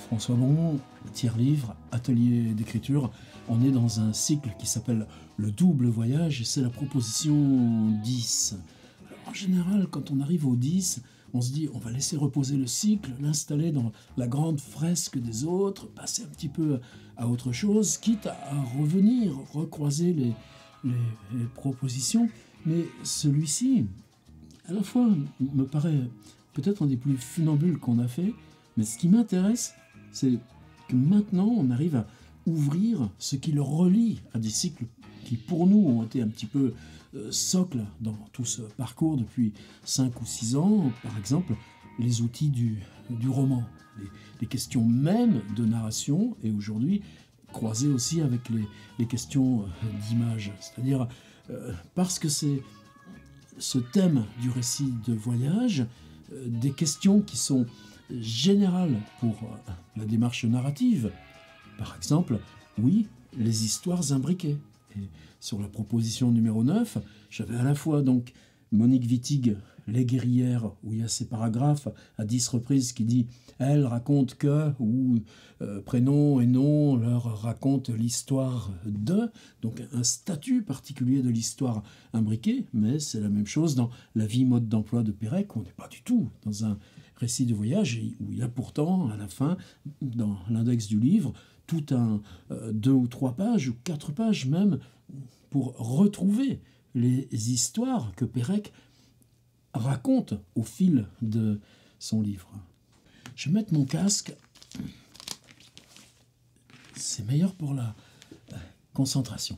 François Bon, tiers livre, atelier d'écriture. On est dans un cycle qui s'appelle le double voyage et c'est la proposition 10. Alors, en général, quand on arrive au 10, on se dit on va laisser reposer le cycle, l'installer dans la grande fresque des autres, passer un petit peu à autre chose, quitte à revenir, recroiser les propositions. Mais celui-ci, à la fois, me paraît peut-être un des plus funambules qu'on a fait, mais ce qui m'intéresse, c'est que maintenant, on arrive à ouvrir ce qui le relie à des cycles qui, pour nous, ont été un petit peu socles dans tout ce parcours depuis 5 ou 6 ans. Par exemple, les outils du roman, les questions même de narration, et aujourd'hui, croisées aussi avec les questions d'image. C'est-à-dire, parce que c'est ce thème du récit de voyage, des questions qui sont générales pour la démarche narrative. Par exemple, oui, les histoires imbriquées. Et sur la proposition numéro 9, j'avais à la fois donc Monique Wittig, Les guerrières, où il y a ces paragraphes à 10 reprises qui dit « Elle raconte que » ou prénom et nom leur racontent l'histoire de. Donc un statut particulier de l'histoire imbriquée, mais c'est la même chose dans La vie mode d'emploi de Pérec. On n'est pas du tout dans un récit de voyage où il y a pourtant à la fin, dans l'index du livre, tout un 2 ou 3 pages ou 4 pages même pour retrouver les histoires que Pérec raconte au fil de son livre. Je vais mettre mon casque. C'est meilleur pour la concentration.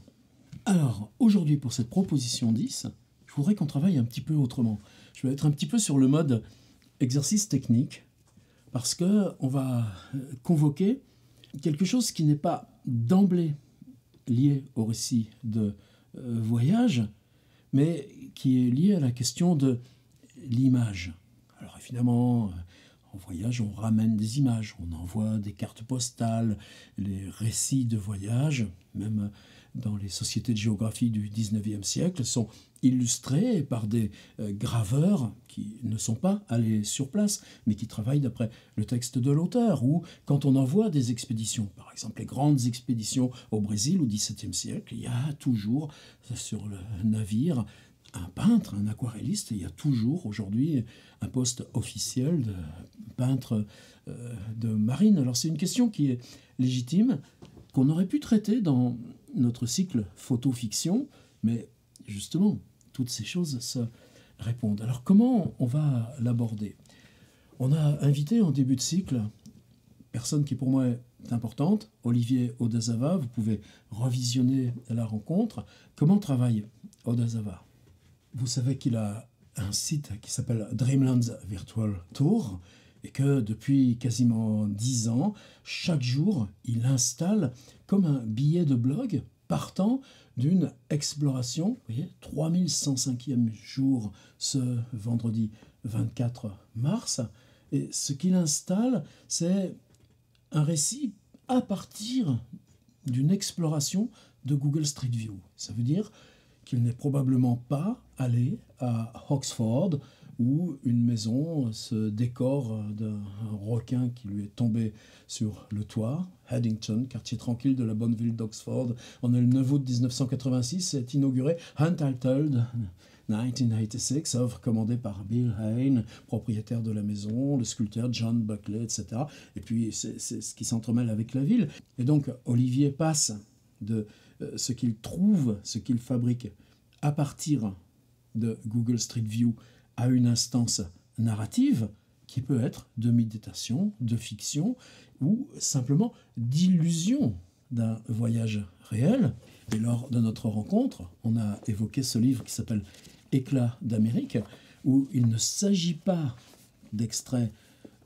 Alors, aujourd'hui, pour cette proposition 10, je voudrais qu'on travaille un petit peu autrement. Je vais être un petit peu sur le mode exercice technique, parce qu'on va convoquer quelque chose qui n'est pas d'emblée lié au récit de voyage, mais qui est lié à la question de l'image. Alors évidemment, en voyage, on ramène des images, on envoie des cartes postales, les récits de voyage, même dans les sociétés de géographie du 19e siècle, sont illustrés par des graveurs qui ne sont pas allés sur place, mais qui travaillent d'après le texte de l'auteur, ou quand on envoie des expéditions, par exemple les grandes expéditions au Brésil au XVIIe siècle, il y a toujours sur le navire un peintre, un aquarelliste, et il y a toujours aujourd'hui un poste officiel de peintre de marine. Alors c'est une question qui est légitime, qu'on aurait pu traiter dans notre cycle photo-fiction, mais justement, toutes ces choses se répondent. Alors comment on va l'aborder? On a invité en début de cycle, personne qui pour moi est importante, Olivier Odazava. Vous pouvez revisionner la rencontre. Comment travaille Odazava? Vous savez qu'il a un site qui s'appelle Dreamlands Virtual Tour et que depuis quasiment 10 ans, chaque jour, il installe comme un billet de blog partant d'une exploration. Vous voyez, 3105e jour ce vendredi 24 mars. Et ce qu'il installe, c'est un récit à partir d'une exploration de Google Street View. Ça veut dire qu'il n'est probablement pas allé à Oxford, où une maison se décore d'un requin qui lui est tombé sur le toit. Haddington, quartier tranquille de la bonne ville d'Oxford. On est le 9 août 1986, est inauguré Untitled 1986, œuvre commandée par Bill Hayne, propriétaire de la maison, le sculpteur John Buckley, etc. Et puis c'est ce qui s'entremêle avec la ville. Et donc Olivier passe de ce qu'il trouve, ce qu'il fabrique à partir de Google Street View à une instance narrative qui peut être de méditation, de fiction ou simplement d'illusion d'un voyage réel. Et lors de notre rencontre, on a évoqué ce livre qui s'appelle Éclat d'Amérique, où il ne s'agit pas d'extrait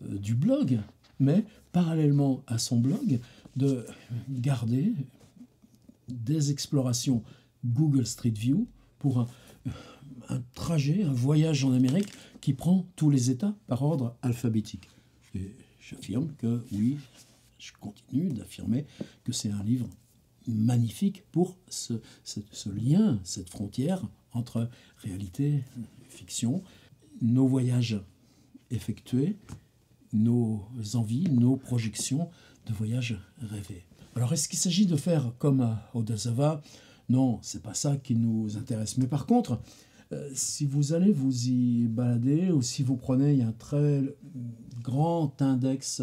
du blog, mais parallèlement à son blog, de garder des explorations Google Street View pour un trajet, un voyage en Amérique qui prend tous les États par ordre alphabétique. Et j'affirme que oui, je continue d'affirmer que c'est un livre magnifique pour ce lien, cette frontière entre réalité et fiction. Nos voyages effectués nos envies, nos projections de voyage rêvés. Alors, est-ce qu'il s'agit de faire comme à Odazawa? Non, c'est pas ça qui nous intéresse. Mais par contre, si vous allez vous y balader ou si vous prenez, il y a un très grand index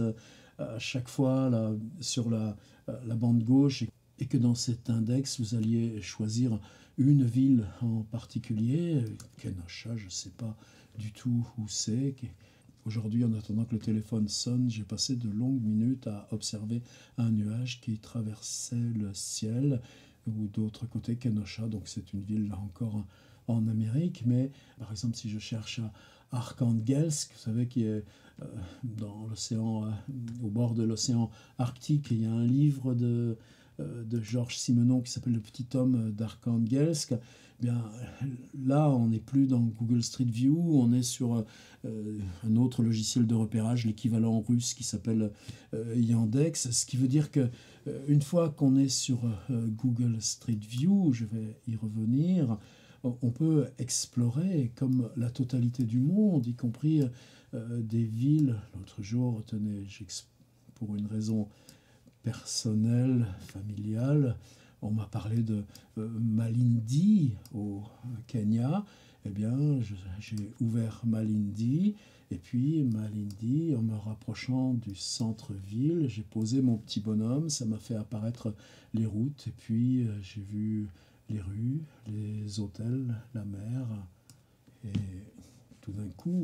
à chaque fois là, sur la bande gauche et que dans cet index, vous alliez choisir une ville en particulier. Kenosha, je ne sais pas du tout où c'est. Aujourd'hui, en attendant que le téléphone sonne, j'ai passé de longues minutes à observer un nuage qui traversait le ciel, ou d'autre côté Kenosha, donc c'est une ville là encore en Amérique, mais par exemple si je cherche à Arkhangelsk, vous savez qui est dans l'océan, au bord de l'océan Arctique, il y a un livre de Georges Simenon qui s'appelle Le petit homme d'Arkhangelsk. Bien, là, on n'est plus dans Google Street View, on est sur un autre logiciel de repérage, l'équivalent russe qui s'appelle Yandex, ce qui veut dire que une fois qu'on est sur Google Street View, je vais y revenir, on peut explorer comme la totalité du monde, y compris des villes. L'autre jour, tenez, pour une raison personnelle, familiale, on m'a parlé de Malindi au Kenya. Eh bien, j'ai ouvert Malindi, et puis Malindi, en me rapprochant du centre-ville, j'ai posé mon petit bonhomme, ça m'a fait apparaître les routes, et puis j'ai vu les rues, les hôtels, la mer, et tout d'un coup,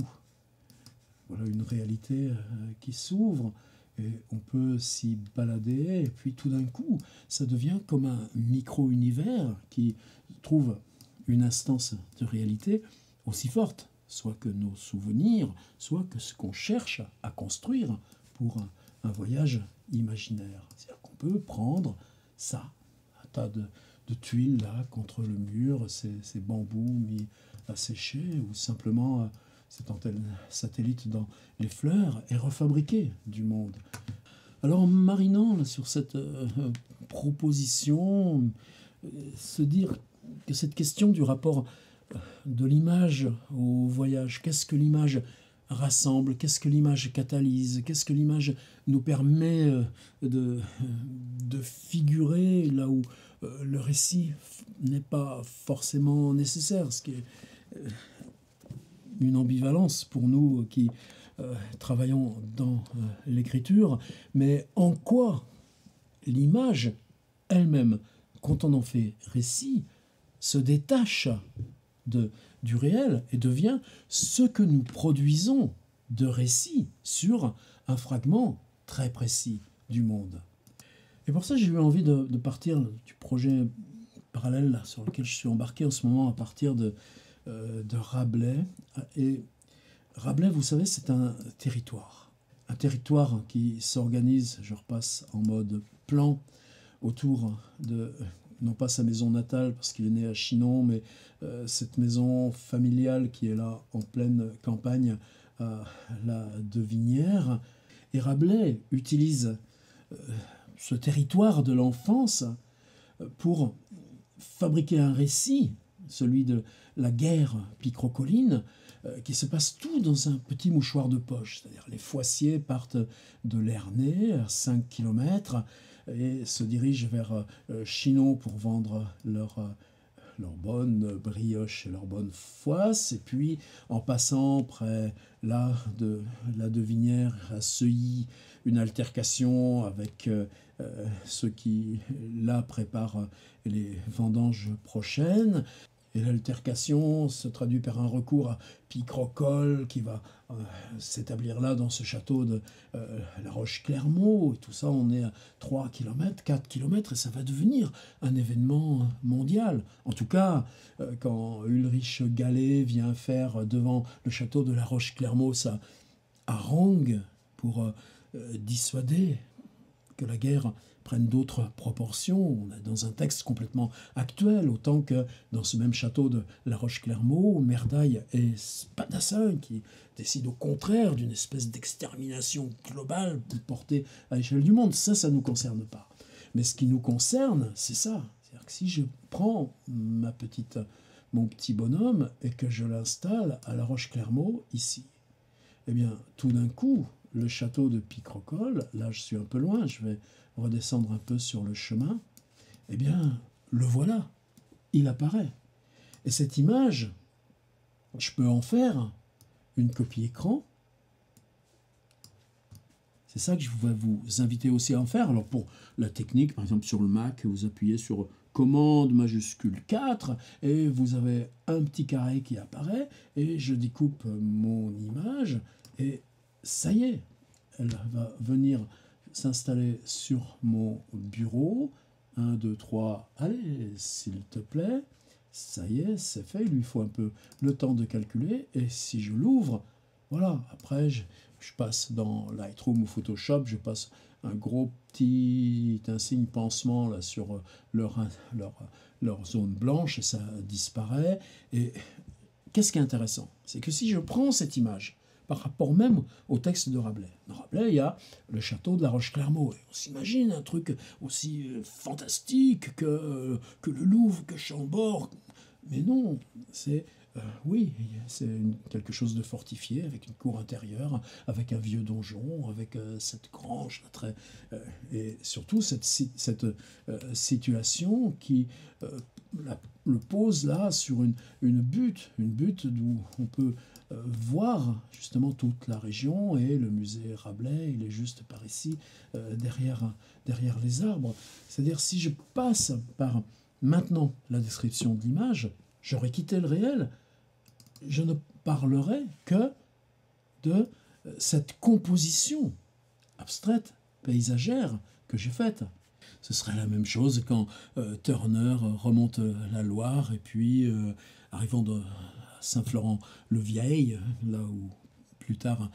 voilà une réalité qui s'ouvre. Et on peut s'y balader, et puis tout d'un coup, ça devient comme un micro-univers qui trouve une instance de réalité aussi forte, soit que nos souvenirs, soit que ce qu'on cherche à construire pour un voyage imaginaire. C'est-à-dire qu'on peut prendre ça, un tas de tuiles là contre le mur, ces bambous mis à sécher, ou simplement cette antenne satellite dans les fleurs, et refabriquer du monde. Alors en marinant là, sur cette proposition, se dire que cette question du rapport de l'image au voyage, qu'est-ce que l'image rassemble, qu'est-ce que l'image catalyse, qu'est-ce que l'image nous permet de figurer là où le récit n'est pas forcément nécessaire, ce qui est une ambivalence pour nous qui travaillons dans l'écriture, mais en quoi l'image elle-même, quand on en fait récit, se détache du réel et devient ce que nous produisons de récit sur un fragment très précis du monde. Et pour ça, j'ai eu envie de partir du projet parallèle là, sur lequel je suis embarqué en ce moment à partir de Rabelais. Et Rabelais, vous savez, c'est un territoire qui s'organise, je repasse en mode plan, autour de, non pas sa maison natale, parce qu'il est né à Chinon, mais cette maison familiale qui est là en pleine campagne à la Devinière. Et Rabelais utilise ce territoire de l'enfance pour fabriquer un récit, celui de la guerre picrocolline, qui se passe tout dans un petit mouchoir de poche. C'est-à-dire les Foissiers partent de Lernay, à 5 km, et se dirigent vers Chinon pour vendre leur bonne brioche et leur bonne foisse. Et puis, en passant près là de la Devinière à Seuilly, une altercation avec ceux qui là préparent les vendanges prochaines. Et l'altercation se traduit par un recours à Picrocole qui va s'établir là dans ce château de la Roche-Clermault. Et tout ça, on est à 3 km, 4 km, et ça va devenir un événement mondial. En tout cas, quand Ulrich Gallet vient faire devant le château de la Roche-Clermault sa harangue pour dissuader que la guerre prenne d'autres proportions. On est dans un texte complètement actuel, autant que dans ce même château de La Roche-Clermault, Merdaille et Spadassin, qui décident au contraire d'une espèce d'extermination globale portée à l'échelle du monde. Ça ne nous concerne pas. Mais ce qui nous concerne, c'est ça. C'est-à-dire que si je prends mon petit bonhomme et que je l'installe à La Roche-Clermault, ici, eh bien, tout d'un coup, le château de Picrocole, là je suis un peu loin, je vais redescendre un peu sur le chemin, eh bien, le voilà, il apparaît. Et cette image, je peux en faire une copie écran. C'est ça que je vais vous inviter aussi à en faire. Alors pour la technique, par exemple sur le Mac, vous appuyez sur commande majuscule 4 et vous avez un petit carré qui apparaît et je découpe mon image et ça y est, elle va venir s'installer sur mon bureau. 1, 2, 3, allez, s'il te plaît. Ça y est, c'est fait. Il lui faut un peu le temps de calculer. Et si je l'ouvre, voilà, après, je passe dans Lightroom ou Photoshop, je passe un gros petit insigne pansement là, sur leur zone blanche et ça disparaît. Et qu'est-ce qui est intéressant? C'est que si je prends cette image, par rapport même au texte de Rabelais. Dans Rabelais, il y a le château de la Roche-Clermault. On s'imagine un truc aussi fantastique que le Louvre, que Chambord. Mais non, c'est oui, c'est quelque chose de fortifié, avec une cour intérieure, avec un vieux donjon, avec cette grange très, et surtout cette situation qui le pose là sur une butte d'où on peut voir justement toute la région, et le musée Rabelais, il est juste par ici, derrière les arbres. C'est-à-dire, si je passe par maintenant la description de l'image, j'aurais quitté le réel, je ne parlerai que de cette composition abstraite, paysagère que j'ai faite. Ce serait la même chose quand Turner remonte la Loire et puis, arrivant de Saint-Florent-le-Vieil, là où plus tard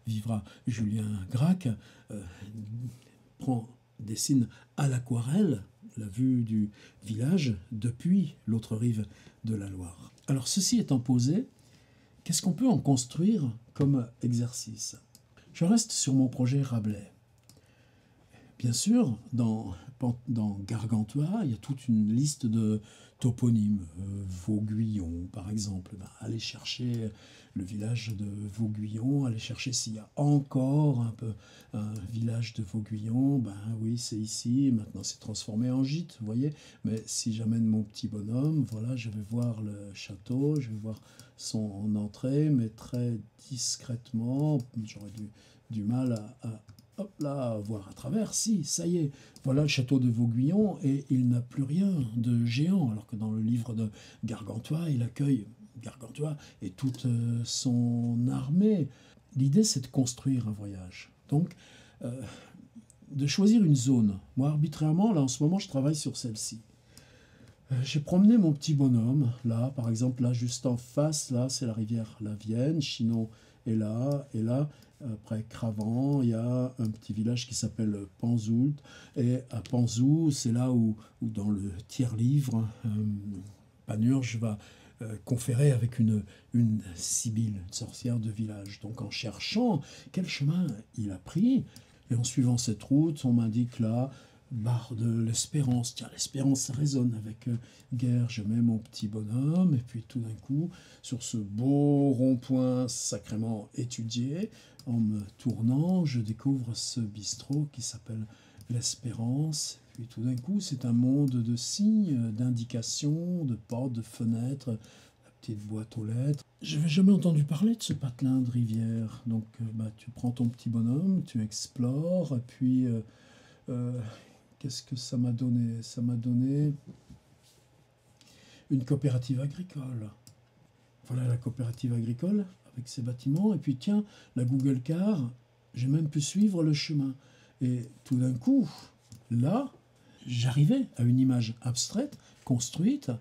vivra Julien Gracq, dessine à l'aquarelle la vue du village depuis l'autre rive de la Loire. Alors ceci étant posé, qu'est-ce qu'on peut en construire comme exercice? Je reste sur mon projet Rabelais. Bien sûr, dans Gargantua, il y a toute une liste de toponymes. Vauguyon, par exemple. Allez chercher le village de Vauguyon, allez chercher s'il y a encore un village de Vauguyon. Oui, c'est ici, maintenant c'est transformé en gîte, vous voyez. Mais si j'amène mon petit bonhomme, voilà, je vais voir le château, je vais voir son entrée, mais très discrètement. J'aurais du mal à hop là, voir à travers, si, ça y est, voilà le château de Vauguyon, et il n'a plus rien de géant, alors que dans le livre de Gargantua, il accueille Gargantua et toute son armée. L'idée, c'est de construire un voyage. Donc, de choisir une zone. Moi, arbitrairement, là, en ce moment, je travaille sur celle-ci. J'ai promené mon petit bonhomme, là, par exemple, là, juste en face, là, c'est la rivière la Vienne, Chinon est là, et là, après Cravant, il y a un petit village qui s'appelle Panzoult, et à Panzoult, c'est là où dans le tiers-livre, Panurge va conférer avec une sibylle, une sorcière de village. Donc en cherchant quel chemin il a pris, et en suivant cette route, on m'indique là, barre de l'Espérance. Tiens, l'Espérance, ça résonne avec guerre. Je mets mon petit bonhomme, et puis tout d'un coup, sur ce beau rond-point sacrément étudié, en me tournant, je découvre ce bistrot qui s'appelle l'Espérance. Puis tout d'un coup, c'est un monde de signes, d'indications, de portes, de fenêtres, la petite boîte aux lettres. Je n'avais jamais entendu parler de ce patelin de rivière. Donc, tu prends ton petit bonhomme, tu explores, et puis... qu'est-ce que ça m'a donné? Ça m'a donné une coopérative agricole. Voilà la coopérative agricole avec ses bâtiments. Et puis tiens, la Google Car, j'ai même pu suivre le chemin. Et tout d'un coup, là, j'arrivais à une image abstraite, construite.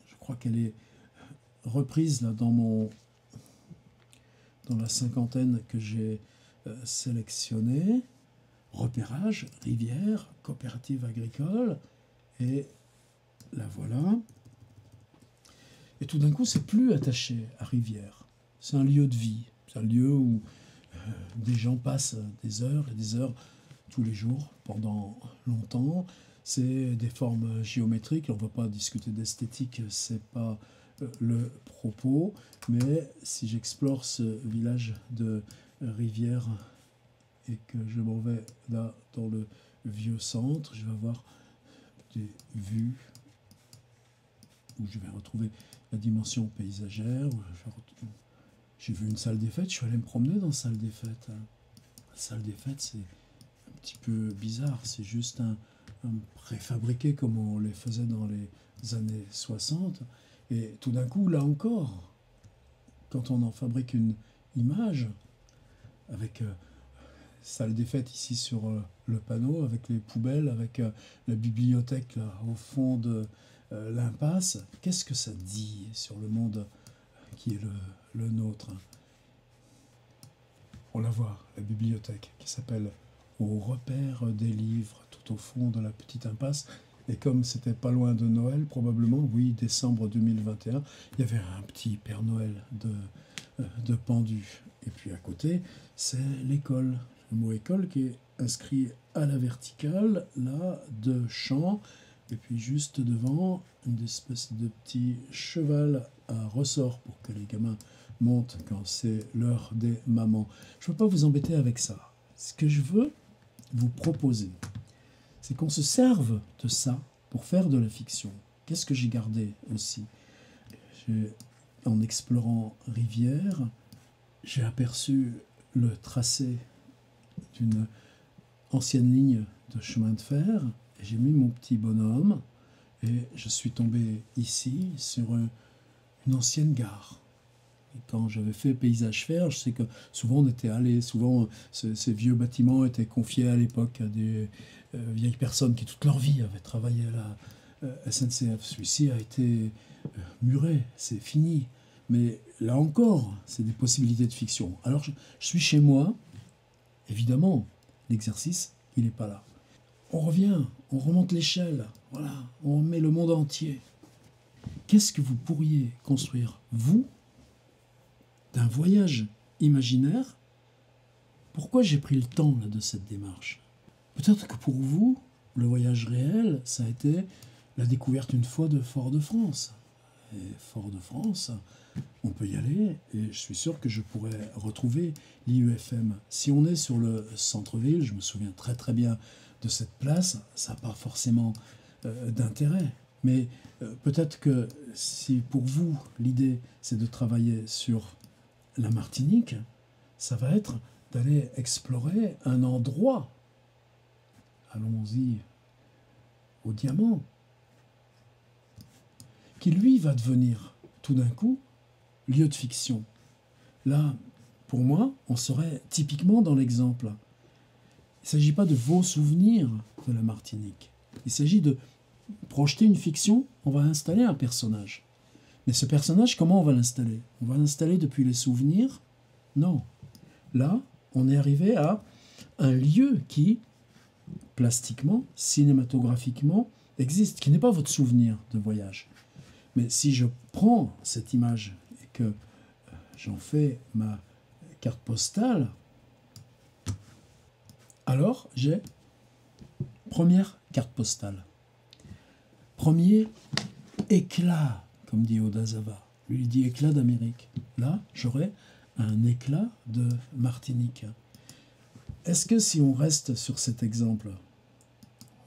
Je crois qu'elle est reprise là dans la cinquantaine que j'ai sélectionnée. Repérage, rivière, coopérative agricole, et la voilà. Et tout d'un coup, c'est plus attaché à rivière. C'est un lieu de vie. C'est un lieu où des gens passent des heures et des heures tous les jours, pendant longtemps. C'est des formes géométriques. On ne va pas discuter d'esthétique, c'est pas le propos. Mais si j'explore ce village de Rivière et que je m'en vais là dans le vieux centre, je vais avoir des vues où je vais retrouver la dimension paysagère. J'ai vu une salle des fêtes, je suis allé me promener dans la salle des fêtes. La salle des fêtes, c'est un petit peu bizarre, c'est juste un préfabriqué comme on les faisait dans les années 60. Et tout d'un coup, là encore, quand on en fabrique une image, avec salle des fêtes ici sur le panneau, avec les poubelles, avec la bibliothèque là, au fond de l'impasse, qu'est-ce que ça dit sur le monde qui est le nôtre? On la voit, la bibliothèque, qui s'appelle Au repère des livres, tout au fond de la petite impasse. Et comme c'était pas loin de Noël, probablement, oui, décembre 2021, il y avait un petit Père Noël de pendu. Et puis à côté, c'est l'école. Le mot école qui est inscrit à la verticale, là, de champ. Et puis juste devant, une espèce de petit cheval à ressort pour que les gamins montent quand c'est l'heure des mamans. Je ne veux pas vous embêter avec ça. Ce que je veux vous proposer, c'est qu'on se serve de ça pour faire de la fiction. Qu'est-ce que j'ai gardé aussi? En explorant Rivière, j'ai aperçu le tracé d'une ancienne ligne de chemin de fer. J'ai mis mon petit bonhomme et je suis tombé ici sur une ancienne gare. Et quand j'avais fait paysage fer, je sais que souvent on était allé, souvent ces vieux bâtiments étaient confiés à l'époque à des vieilles personnes qui toute leur vie avaient travaillé à la SNCF. Celui-ci a été muré, c'est fini. Mais là encore, c'est des possibilités de fiction. Alors je suis chez moi, évidemment, l'exercice, il n'est pas là. On revient, on remonte l'échelle, voilà, on met le monde entier. Qu'est-ce que vous pourriez construire, vous, d'un voyage imaginaire? Pourquoi j'ai pris le temps là, de cette démarche? Peut-être que pour vous, le voyage réel, ça a été la découverte une fois de Fort-de-France. Et Fort-de-France, on peut y aller, et je suis sûr que je pourrais retrouver l'IUFM. Si on est sur le centre-ville, je me souviens très très bien de cette place, ça n'a pas forcément d'intérêt. Mais peut-être que si pour vous, l'idée, c'est de travailler sur la Martinique, ça va être d'aller explorer un endroit. Allons-y au Diamant, qui lui va devenir tout d'un coup lieu de fiction. Là, pour moi, on serait typiquement dans l'exemple. Il ne s'agit pas de vos souvenirs de la Martinique. Il s'agit de projeter une fiction, on va installer un personnage. Mais ce personnage, comment on va l'installer? On va l'installer depuis les souvenirs? Non. Là, on est arrivé à un lieu qui, plastiquement, cinématographiquement, existe, qui n'est pas votre souvenir de voyage. Mais si je prends cette image et que j'en fais ma carte postale, alors j'ai première carte postale. Premier éclat, comme dit Odazawa. Lui, il dit éclat d'Amérique. Là, j'aurai un éclat de Martinique. Est-ce que si on reste sur cet exemple,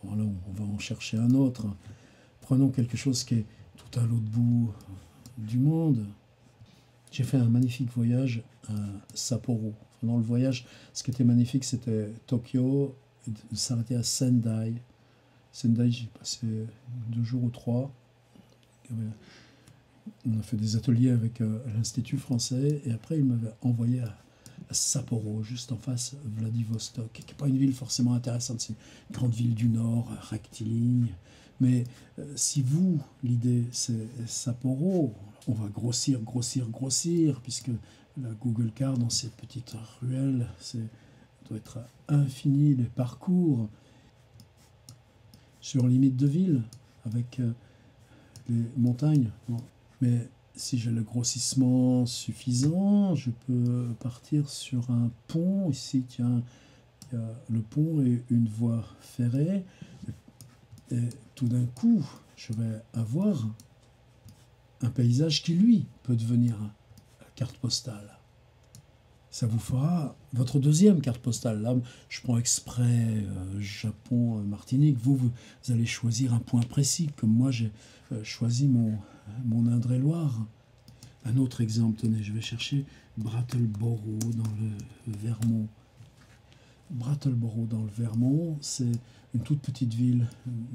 voilà, on va en chercher un autre, prenons quelque chose qui est tout à l'autre bout du monde. J'ai fait un magnifique voyage à Sapporo. Dans le voyage, ce qui était magnifique, c'était Tokyo, et de s'arrêter à Sendai. Sendai, j'ai passé 2 jours ou 3. On a fait des ateliers avec l'Institut français, et après, il m'avait envoyé à Sapporo, juste en face Vladivostok, qui n'est pas une ville forcément intéressante, c'est une grande ville du Nord, rectiligne. Mais si vous, l'idée, c'est Sapporo, on va grossir, puisque la Google Car, dans ces petites ruelles, doit être infini, les parcours sur limite de ville, avec les montagnes. Bon. Mais si j'ai le grossissement suffisant, je peux partir sur un pont. Ici, tiens, il y a le pont et une voie ferrée. Et tout d'un coup, je vais avoir un paysage qui, lui, peut devenir carte postale. Ça vous fera votre deuxième carte postale. Là, je prends exprès Japon, Martinique. Vous allez choisir un point précis, comme moi j'ai choisi mon Indre-et-Loire. Un autre exemple, tenez, je vais chercher Brattleboro dans le Vermont. Brattleboro dans le Vermont, c'est une toute petite ville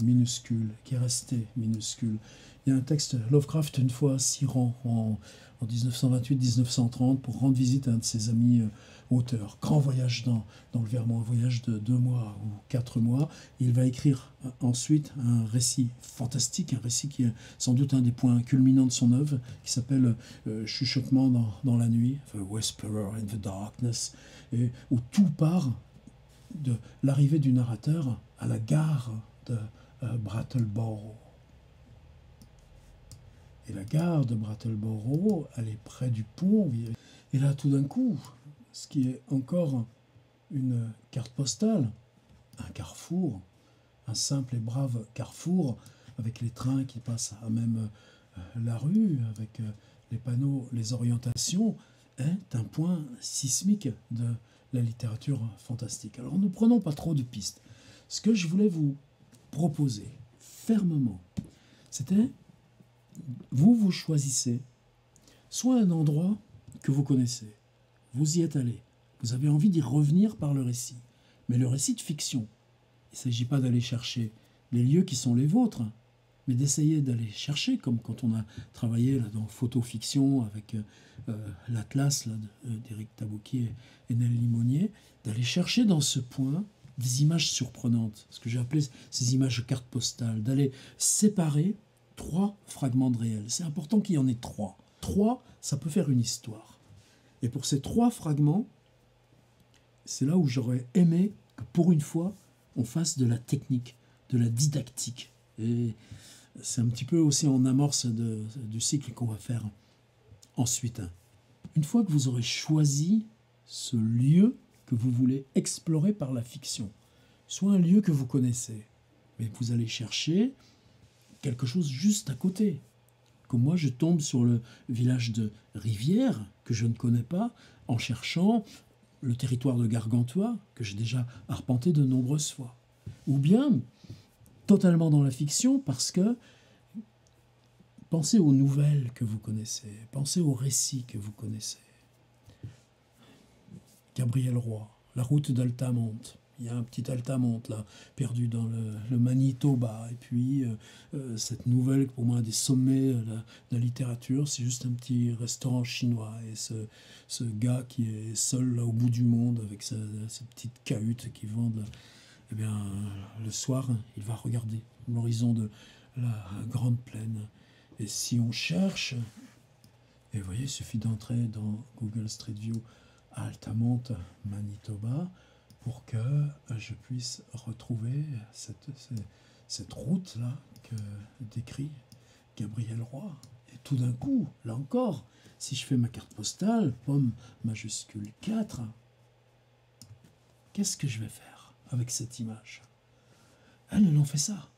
minuscule, qui est restée minuscule. Il y a un texte, Lovecraft, une fois, s'y rend en 1928-1930 pour rendre visite à un de ses amis auteurs. Grand voyage dans le Vermont, un voyage de 2 mois ou 4 mois. Il va écrire ensuite un récit fantastique, un récit qui est sans doute un des points culminants de son œuvre, qui s'appelle Chuchotement dans la nuit, The Whisperer in the Darkness, et où tout part de l'arrivée du narrateur à la gare de Brattleboro. Et la gare de Brattleboro, elle est près du pont. Et là, tout d'un coup, ce qui est encore une carte postale, un carrefour, un simple et brave carrefour, avec les trains qui passent à même la rue, avec les panneaux, les orientations, est un point sismique de la littérature fantastique. Alors ne prenons pas trop de pistes. Ce que je voulais vous proposer fermement, c'était vous choisissez soit un endroit que vous connaissez, vous y êtes allé, vous avez envie d'y revenir par le récit, mais le récit de fiction. Il ne s'agit pas d'aller chercher les lieux qui sont les vôtres, mais d'essayer d'aller chercher, comme quand on a travaillé là, dans Photofiction avec l'Atlas d'Éric Tabouquier et Nel Limonier, d'aller chercher dans ce point des images surprenantes, ce que j'ai appelé ces images cartes postales, d'aller séparer 3 fragments de réel. C'est important qu'il y en ait 3. 3, ça peut faire une histoire. Et pour ces 3 fragments, c'est là où j'aurais aimé que pour une fois, on fasse de la technique, de la didactique. Et c'est un petit peu aussi en amorce du cycle qu'on va faire ensuite. Une fois que vous aurez choisi ce lieu que vous voulez explorer par la fiction, soit un lieu que vous connaissez, mais vous allez chercher quelque chose juste à côté. Comme moi, je tombe sur le village de Rivière, que je ne connais pas, en cherchant le territoire de Gargantua, que j'ai déjà arpenté de nombreuses fois. Ou bien, totalement dans la fiction, parce que pensez aux nouvelles que vous connaissez, pensez aux récits que vous connaissez. Gabriel Roy, La route d'Altamonte. Il y a un petit Altamonte là, perdu dans le Manitoba. Et puis, cette nouvelle, pour moi, des sommets de la littérature, c'est juste un petit restaurant chinois. Et ce gars qui est seul là au bout du monde, avec sa petite cahute qui vend eh bien, le soir, il va regarder l'horizon de la grande plaine. Et si on cherche, et vous voyez, il suffit d'entrer dans Google Street View à Altamonte, Manitoba, pour que je puisse retrouver cette route-là que décrit Gabriel Roy. Et tout d'un coup, là encore, si je fais ma carte postale, pomme majuscule 4, qu'est-ce que je vais faire avec cette image? Elle en fait ça.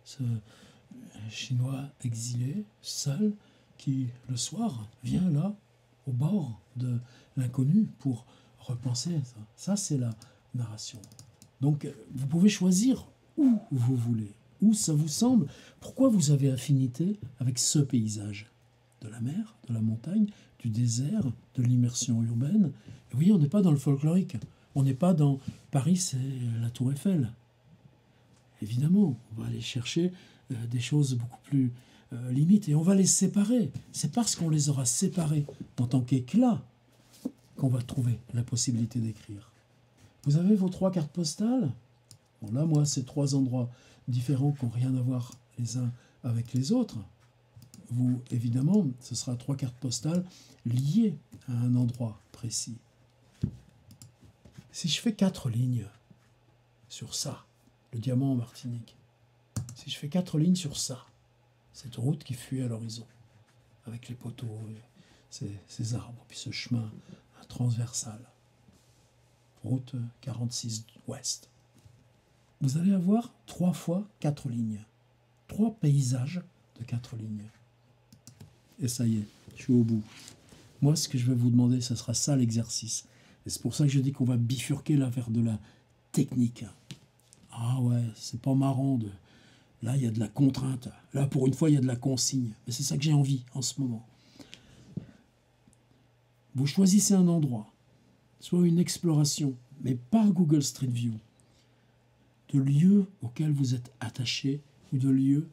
Ce Chinois exilé, seul, qui, le soir, vient là, au bord de l'inconnu, pour repenser ça. Ça, c'est la narration. Donc, vous pouvez choisir où vous voulez, où ça vous semble. Pourquoi vous avez affinité avec ce paysage? De la mer, de la montagne, du désert, de l'immersion urbaine. Et oui, on n'est pas dans le folklorique. On n'est pas dans Paris, c'est la Tour Eiffel. Évidemment, on va aller chercher des choses beaucoup plus limites et on va les séparer. C'est parce qu'on les aura séparés en tant qu'éclat qu'on va trouver la possibilité d'écrire. Vous avez vos 3 cartes postales. Bon, là, moi, c'est 3 endroits différents qui n'ont rien à voir les uns avec les autres. Vous, évidemment, ce sera 3 cartes postales liées à un endroit précis. Si je fais 4 lignes sur ça, le diamant en Martinique, si je fais 4 lignes sur ça, cette route qui fuit à l'horizon, avec les poteaux, ces arbres, puis ce chemin transversal, route 46 ouest, vous allez avoir 3 fois 4 lignes, 3 paysages de 4 lignes. Et ça y est, je suis au bout. Moi, ce que je vais vous demander, ce sera ça l'exercice. Et c'est pour ça que je dis qu'on va bifurquer là vers de la technique. Ah ouais, c'est pas marrant de... Là, il y a de la contrainte. Là, pour une fois, il y a de la consigne. Mais c'est ça que j'ai envie en ce moment. Vous choisissez un endroit, soit une exploration, mais pas Google Street View, de lieux auxquels vous êtes attaché ou de lieux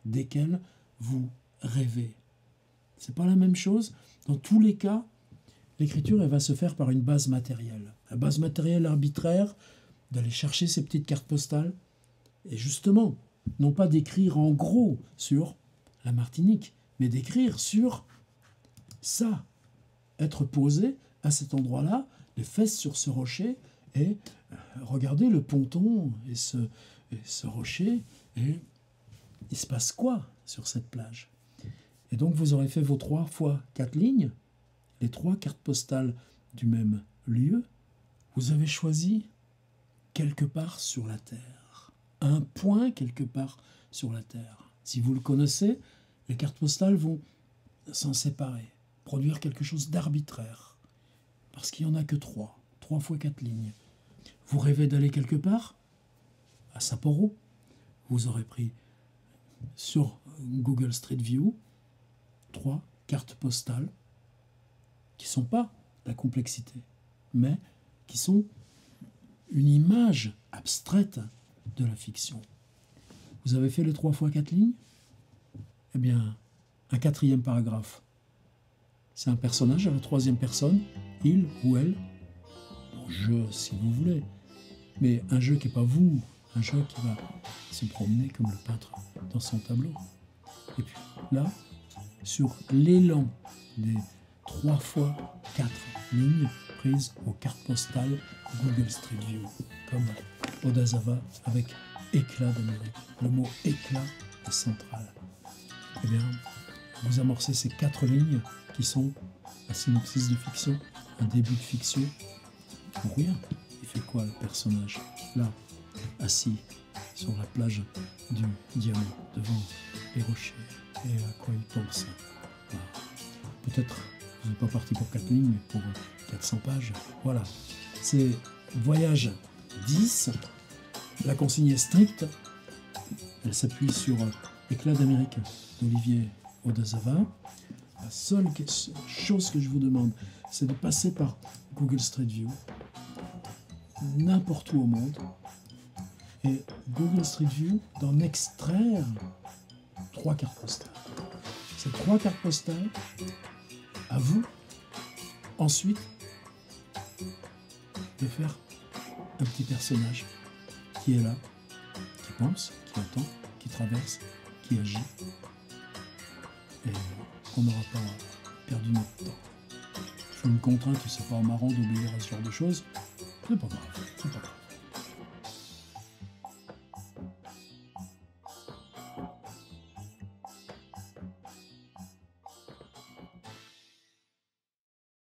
desquels vous rêvez. C'est pas la même chose. Dans tous les cas, l'écriture, elle va se faire par une base matérielle. La base matérielle arbitraire, d'aller chercher ces petites cartes postales, et justement, non pas d'écrire en gros sur la Martinique, mais d'écrire sur ça. Être posé à cet endroit-là, les fesses sur ce rocher, et regarder le ponton et ce rocher, et il se passe quoi sur cette plage? Et donc vous aurez fait vos 3 fois 4 lignes, les 3 cartes postales du même lieu. Vous avez choisi quelque part sur la Terre, un point quelque part sur la Terre. Si vous le connaissez, les cartes postales vont s'en séparer, produire quelque chose d'arbitraire, parce qu'il n'y en a que 3 fois 4 lignes. Vous rêvez d'aller quelque part, à Sapporo, vous aurez pris sur Google Street View 3 cartes postales qui ne sont pas la complexité, mais qui sont une image abstraite de la fiction. Vous avez fait les 3 fois 4 lignes? Eh bien, un 4e paragraphe. C'est un personnage à la 3e personne, il ou elle, un jeu si vous voulez, mais un jeu qui n'est pas vous, un jeu qui va se promener comme le peintre dans son tableau. Et puis là, sur l'élan des 3 fois 4 lignes prises aux cartes postales Google Street View, comme Odazawa avec éclat d'Amérique. Le mot éclat est central. Eh bien, vous amorcez ces 4 lignes qui sont un synopsis de fiction, un début de fiction. Pour rien. Il fait quoi le personnage là, assis sur la plage du Diamant, devant les rochers? Et à quoi il pense? Peut-être vous n'êtes pas parti pour 4 lignes, mais pour 400 pages. Voilà. C'est Voyage 10. La consigne est stricte. Elle s'appuie sur Éclat d'Amérique d'Olivier Odazawa. La seule chose que je vous demande, c'est de passer par Google Street View, n'importe où au monde, et Google Street View d'en extraire 3 cartes postales. Ces 3 cartes postales, à vous, ensuite, de faire un petit personnage qui est là, qui pense, qui attend, qui traverse, qui agit. Et on n'aura pas perdu notre temps. Je fais une contrainte, c'est pas marrant d'obéir à ce genre de choses. C'est pas grave, c'est pas grave.